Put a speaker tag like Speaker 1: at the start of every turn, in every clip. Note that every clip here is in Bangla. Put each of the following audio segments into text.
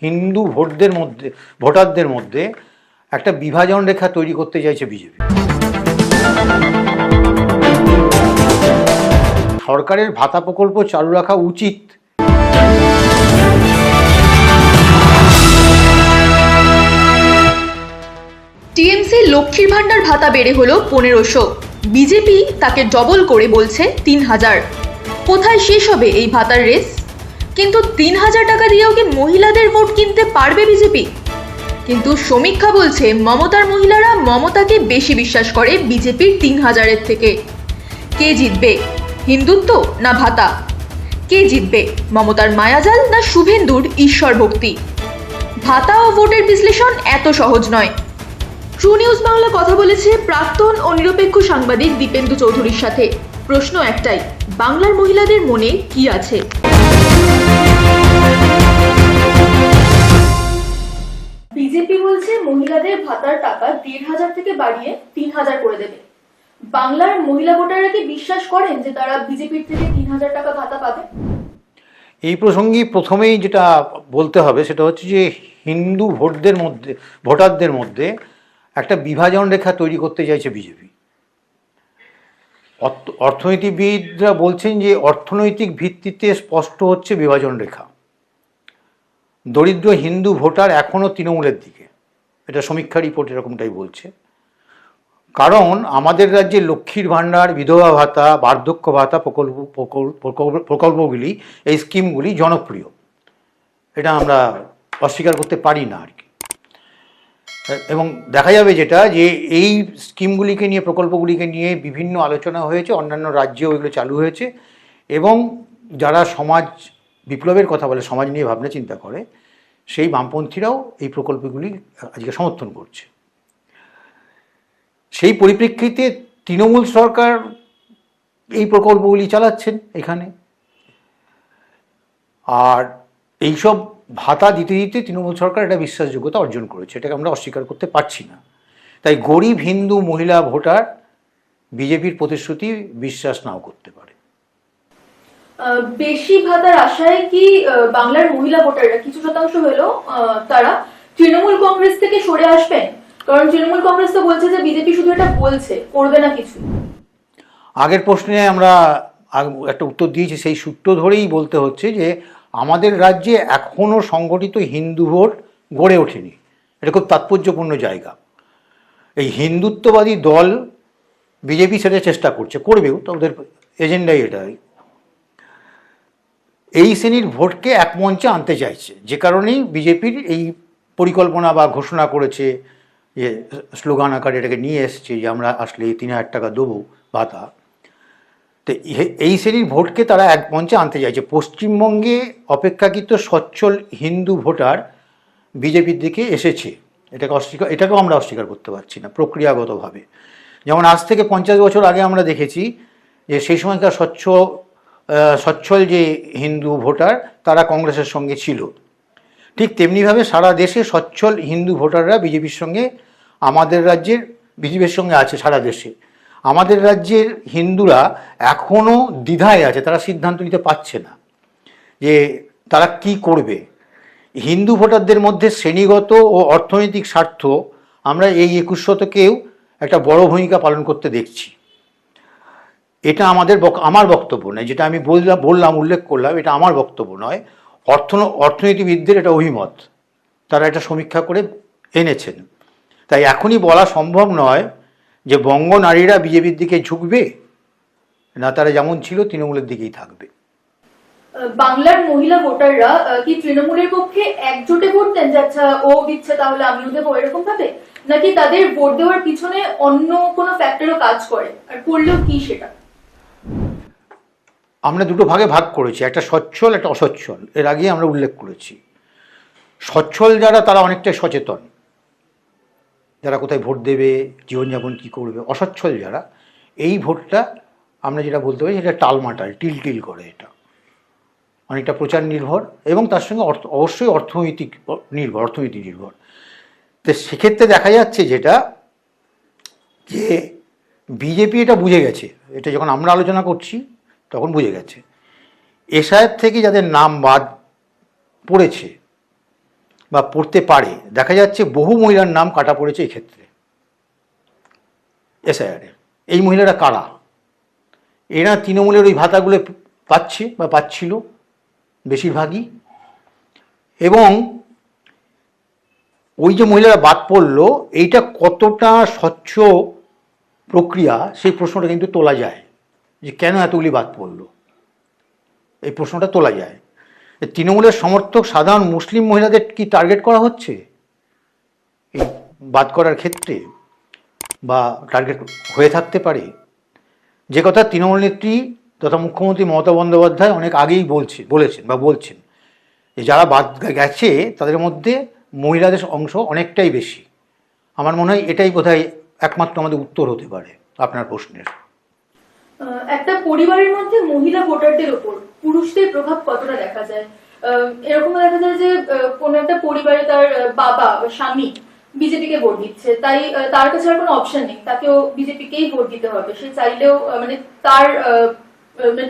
Speaker 1: হিন্দু ভোটারদের মধ্যে একটা বিভাজন রেখা তৈরি করতে চাইছে বিজেপি। সরকারের ভাতা প্রকল্প চালু রাখা উচিত।
Speaker 2: টিএমসি লক্ষ্মীর ভান্ডার ভাতা বেড়ে হলো 1500, বিজেপি তাকে ডবল করে বলছে 3000। কোথায় শেষ হবে এই ভাতার রেস? কিন্তু 3000 টাকা দিয়েও কি মহিলাদের ভোট কিনতে পারবে বিজেপি? কিন্তু সমীক্ষা বলছে মমতার মহিলারা মমতাকে বেশি বিশ্বাস করে বিজেপির 3000-এর থেকে। কে জিতবে, হিন্দুত্ব না ভাতা? কে জিতবে, মমতার মায়াজাল না শুভেন্দুর ঈশ্বর ভক্তি? ভাতা ও ভোটের বিশ্লেষণ এত সহজ নয়। ট্রু নিউজ বাংলা কথা বলেছে প্রাক্তন ও নিরপেক্ষ সাংবাদিক দীপেন্দু চৌধুরীর সাথে। প্রশ্ন একটাই, বাংলার মহিলাদের মনে কি আছে? বিজেপি বলছে মহিলাদের ভাতার টাকা 1500 থেকে বাড়িয়ে 3000 করে দেবে। বাংলার মহিলা ভোটাররা কি বিশ্বাস করেন যে তারা বিজেপির থেকে 3000 টাকা ভাতা পাবে?
Speaker 1: এই প্রসঙ্গে প্রথমেই যেটা বলতে হবে সেটা হচ্ছে যে হিন্দু ভোটারদের মধ্যে একটা বিভাজন রেখা তৈরি করতে চাইছে বিজেপি। অর্থনীতিবিদরা বলছেন যে অর্থনৈতিক ভিত্তিতে স্পষ্ট হচ্ছে বিভাজন রেখা। দরিদ্র হিন্দু ভোটার এখনও তৃণমূলের দিকে, এটা সমীক্ষা রিপোর্ট এরকমটাই বলছে। কারণ আমাদের রাজ্যে লক্ষ্মীর ভাণ্ডার, বিধবা ভাতা, বার্ধক্য ভাতা প্রকল্পগুলি, এই স্কিমগুলি জনপ্রিয়, এটা আমরা অস্বীকার করতে পারি না আর কি। এবং দেখা যাবে যেটা যে এই স্কিমগুলিকে নিয়ে, প্রকল্পগুলিকে নিয়ে বিভিন্ন আলোচনা হয়েছে, অন্যান্য রাজ্যেও এগুলো চালু হয়েছে। এবং যারা সমাজ বিপ্লবের কথা বলে, সমাজ নিয়ে ভাবনা চিন্তা করে, সেই বামপন্থীরাও এই প্রকল্পগুলি আজকে সমর্থন করছে। সেই পরিপ্রেক্ষিতে তৃণমূল সরকার এই প্রকল্পগুলি চালাচ্ছেন এখানে। আর এইসব ভাতা দিতে দিতে তৃণমূল সরকার একটা বিশ্বাসযোগ্যতা অর্জন করেছে, এটাকে আমরা অস্বীকার করতে পারছি না। তাই গরিব হিন্দু মহিলা ভোটার বিজেপির প্রতিশ্রুতি বিশ্বাস নাও করতে পারে।
Speaker 2: বেশি ভাতার আশায় কি বাংলার মহিলা ভোটাররা কিছু শতাংশ হলেও তারা তৃণমূল কংগ্রেস থেকে সরে আসবেন? কারণ তৃণমূল কংগ্রেস তো বলছে যে বিজেপি শুধু এটা বলছে, করবে না কিছু।
Speaker 1: আগের প্রশ্নে আমরা একটা উত্তর দিয়েছি, সেই সূত্র ধরেই বলতে হচ্ছে যে আমাদের রাজ্যে এখনও সংগঠিত হিন্দু ভোট গড়ে ওঠেনি। এটা খুব তাৎপর্যপূর্ণ জায়গা। এই হিন্দুত্ববাদী দল বিজেপি সেটা চেষ্টা করছে, করবেও, তো ওদের এজেন্ডাই এটাই। এই শ্রেণীর ভোটকে এক মঞ্চে আনতে চাইছে, যে কারণেই বিজেপির এই পরিকল্পনা বা ঘোষণা করেছে, যে স্লোগান আকারে এটাকে নিয়ে এসছে যে আমরা আসলে 3000 টাকা দেবো ভাতা। তো এই শ্রেণীর ভোটকে তারা এক মঞ্চে আনতে চাইছে। পশ্চিমবঙ্গে অপেক্ষাকৃত সচ্ছল হিন্দু ভোটার বিজেপির দিকে এসেছে, এটাকেও আমরা অস্বীকার করতে পারছি না প্রক্রিয়াগতভাবে। যেমন আজ থেকে 50 বছর আগে আমরা দেখেছি যে সেই সময়কার সচ্ছল যে হিন্দু ভোটার তারা কংগ্রেসের সঙ্গে ছিল। ঠিক তেমনিভাবে সারা দেশে সচ্ছল হিন্দু ভোটাররা বিজেপির সঙ্গে, আমাদের রাজ্যের বিজেপির সঙ্গে আছে সারা দেশে। আমাদের রাজ্যের হিন্দুরা এখনও দ্বিধায় আছে, তারা সিদ্ধান্ত নিতে পারছে না যে তারা কি করবে। হিন্দু ভোটারদের মধ্যে শ্রেণীগত ও অর্থনৈতিক স্বার্থ আমরা এই 21 শতকেও একটা বড় ভূমিকা পালন করতে দেখছি। এটা আমার বক্তব্য নয়, যেটা আমি উল্লেখ করলাম, এটা আমার বক্তব্য নয়, অর্থনীতিবিদদের এটা অভিমত, তারা এটা সমীক্ষা করে এনেছেন। তাই এখনই বলা সম্ভব নয় যে বঙ্গ নারীরা বিজেপির দিকে ঝুঁকবে, না তারা যেমন ছিল তৃণমূলের দিকেই থাকবে।
Speaker 2: বাংলার মহিলা ভোটাররা কি তৃণমূলের পক্ষে একজোটে ভোট দেন, যে আচ্ছা ও দিচ্ছে তাহলে আমিও দেবো, এরকম ভাবে? নাকি তাদের ভোট দেওয়ার পিছনে অন্য কোনো ফ্যাক্টরও কাজ করে, আর করলেও কি সেটা?
Speaker 1: আমরা দুটো ভাগে ভাগ করেছি, একটা সচ্ছল, একটা অসচ্ছল। এর আগে আমরা উল্লেখ করেছি। সচ্ছল যারা, তারা অনেকটাই সচেতন, যারা কোথায় ভোট দেবে, জীবনযাপন কী করবে। অসচ্ছল যারা, এই ভোটটা আমরা যেটা বলতে পারি সেটা টালমাটাল, টিল করে, এটা অনেকটা প্রচার নির্ভর এবং তার সঙ্গে অবশ্যই অর্থনীতি নির্ভর। তো সেক্ষেত্রে দেখা যাচ্ছে যেটা, যে বিজেপি এটা বুঝে গেছে, এটা যখন আমরা আলোচনা করছি তখন বুঝে গেছে। এসআইয়ের থেকে যাদের নাম বাদ পড়েছে বা পড়তে পারে, দেখা যাচ্ছে বহু মহিলার নাম কাটা পড়েছে এই ক্ষেত্রে এসআইআরে। এই মহিলারা কারা? এরা তৃণমূলের ওই ভাতাগুলো পাচ্ছে বা পাচ্ছিল বেশিরভাগই, এবং ওই যে মহিলারা বাদ পড়লো, এইটা কতটা স্বচ্ছ প্রক্রিয়া সেই প্রশ্নটা কিন্তু তোলা যায়, যে কেন এতগুলি বাদ পড়লো, এই প্রশ্নটা তোলা যায়। তৃণমূলের সমর্থক সাধারণ মুসলিম মহিলাদের কি টার্গেট করা হচ্ছে এই বাদ করার ক্ষেত্রে, বা টার্গেট হয়ে থাকতে পারে? যে কথা তৃণমূল নেত্রী তথা মুখ্যমন্ত্রী মমতা বন্দ্যোপাধ্যায় অনেক আগেই বলছেন যে যারা বাদ গেছে তাদের মধ্যে মহিলাদের অংশ অনেকটাই বেশি। আমার মনে হয় এটাই বোধহয় একমাত্র আমাদের উত্তর হতে পারে আপনার প্রশ্নের।
Speaker 3: একটা পরিবারের মধ্যে মহিলা ভোটারদের উপর পুরুষদের প্রভাব কতটা দেখা যায়? এরকম দেখা যায় যে কোনো একটা পরিবারে তার বাবা বা স্বামী বিজেপিকে ভোট দিচ্ছে, তাই তার কাছে আর কোনো অপশন নেই, তাকেও বিজেপিকেই ভোট দিতে হবে। সে চাইলেও মানে তার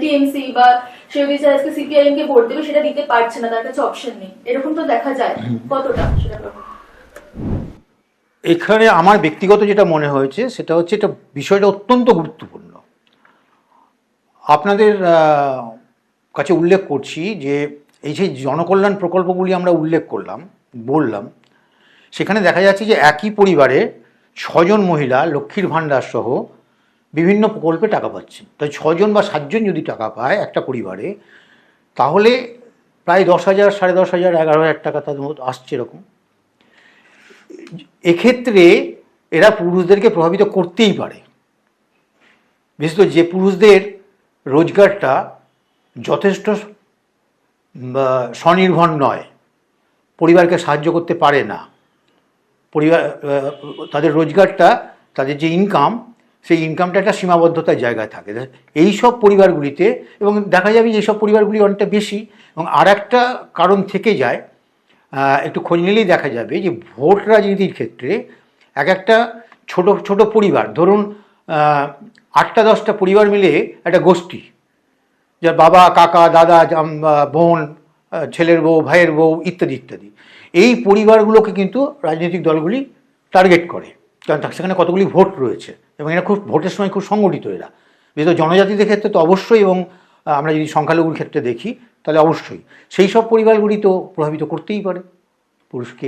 Speaker 3: টিএমসি বা সে যদি চায় আজকে সিপিআইএম কে ভোট দেবে, সেটা দিতে পারছে না, তার কাছে অপশন নেই। এরকম তো দেখা যায়, কতটা সেটা?
Speaker 1: এখানে আমার ব্যক্তিগত যেটা মনে হয়েছে সেটা হচ্ছে এটা বিষয়টা অত্যন্ত গুরুত্বপূর্ণ। আপনাদের কাছে উল্লেখ করছি যে এই যে জনকল্যাণ প্রকল্পগুলি আমরা বললাম, সেখানে দেখা যাচ্ছে যে একই পরিবারে 6 জন মহিলা লক্ষ্মীর ভাণ্ডার সহ বিভিন্ন প্রকল্পে টাকা পাচ্ছেন। তাই 6 জন বা 7 জন যদি টাকা পায় একটা পরিবারে, তাহলে প্রায় 10,000, 10,500, 11,000 টাকা তাদের মতো আসছে। এরকম এক্ষেত্রে এরা পুরুষদেরকে প্রভাবিত করতেই পারে, বিশেষত যে পুরুষদের রোজগারটা যথেষ্ট স্বনির্ভর নয়, পরিবারকে সাহায্য করতে পারে না, তাদের রোজগারটা, তাদের যে ইনকাম, সেই ইনকামটা একটা সীমাবদ্ধতার জায়গায় থাকে এই সব পরিবারগুলিতে। এবং দেখা যাবে যে সব পরিবারগুলি অনেকটা বেশি। এবং আর একটা কারণ থেকে যায়, একটু খোঁজ নিলেই দেখা যাবে যে ভোট রাজনীতির ক্ষেত্রে একটা ছোট পরিবার, ধরুন 8-10টা পরিবার মিলে একটা গোষ্ঠী, যার বাবা, কাকা, দাদা, বোন, ছেলের বউ, ভাইয়ের বউ ইত্যাদি ইত্যাদি, এই পরিবারগুলোকে কিন্তু রাজনৈতিক দলগুলি টার্গেট করে, কারণ সেখানে কতগুলি ভোট রয়েছে এবং এরা খুব ভোটের সময় খুব সংগঠিত। এরা বিশেষত জনজাতিদের ক্ষেত্রে তো অবশ্যই, এবং আমরা যদি সংখ্যালঘুর ক্ষেত্রে দেখি তাহলে অবশ্যই সেই সব পরিবারগুলি তো প্রভাবিত করতেই পারে পুরুষকে।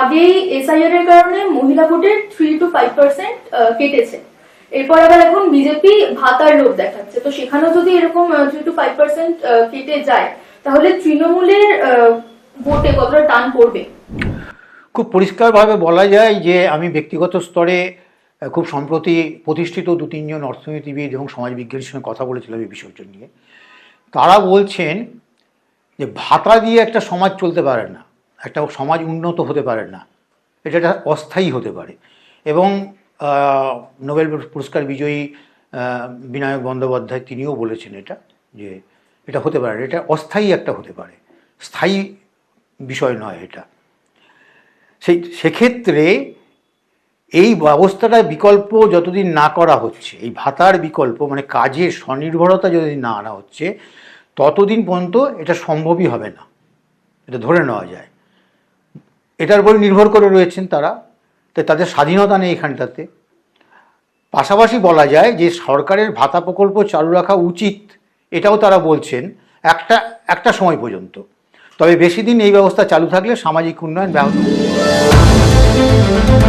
Speaker 3: আগেই এসআইআর এর কারণে মহিলা ভোটের 3 to 5% কেটেছে, এরপর আবার এখন বিজেপি ভাতার লোভ দেখাচ্ছে, তো সেখানেও যদি এরকম 3 to 5% কেটে যায়, তাহলে তৃণমূলের ভোটে কতটা টান পড়বে?
Speaker 1: খুব পরিষ্কারভাবে বলা যায় যে আমি ব্যক্তিগত স্তরে খুব সম্প্রতি প্রতিষ্ঠিত 2-3 জন অর্থনীতিবিদ এবং সমাজবিজ্ঞানীর সঙ্গে কথা বলেছিলাম এই বিষয়টা নিয়ে। তারা বলছেন যে ভাতা দিয়ে একটা সমাজ চলতে পারে না, একটা সমাজ উন্নত হতে পারে না, এটা অস্থায়ী হতে পারে। এবং নোবেল পুরস্কার বিজয়ী বিনায়ক বন্দ্যোপাধ্যায় তিনিও বলেছেন এটা, যে এটা হতে পারে, এটা অস্থায়ী একটা হতে পারে, স্থায়ী বিষয় নয় এটা। সেক্ষেত্রে এই ব্যবস্থাটার বিকল্প যতদিন না করা হচ্ছে, এই ভাতার বিকল্প মানে কাজের স্বনির্ভরতা যতদিন না আনা হচ্ছে, ততদিন পর্যন্ত এটা সম্ভবই হবে না, এটা ধরে নেওয়া যায়। এটার উপর নির্ভর করে রয়েছেন তারা, তাই তাদের স্বাধীনতা নেই এখানটাতে। পাশাপাশি বলা যায় যে সরকারের ভাতা প্রকল্প চালু রাখা উচিত, এটাও তারা বলছেন একটা সময় পর্যন্ত। তবে বেশি দিন এই ব্যবস্থা চালু থাকলে সামাজিক উন্নয়ন ব্যাহত হবে।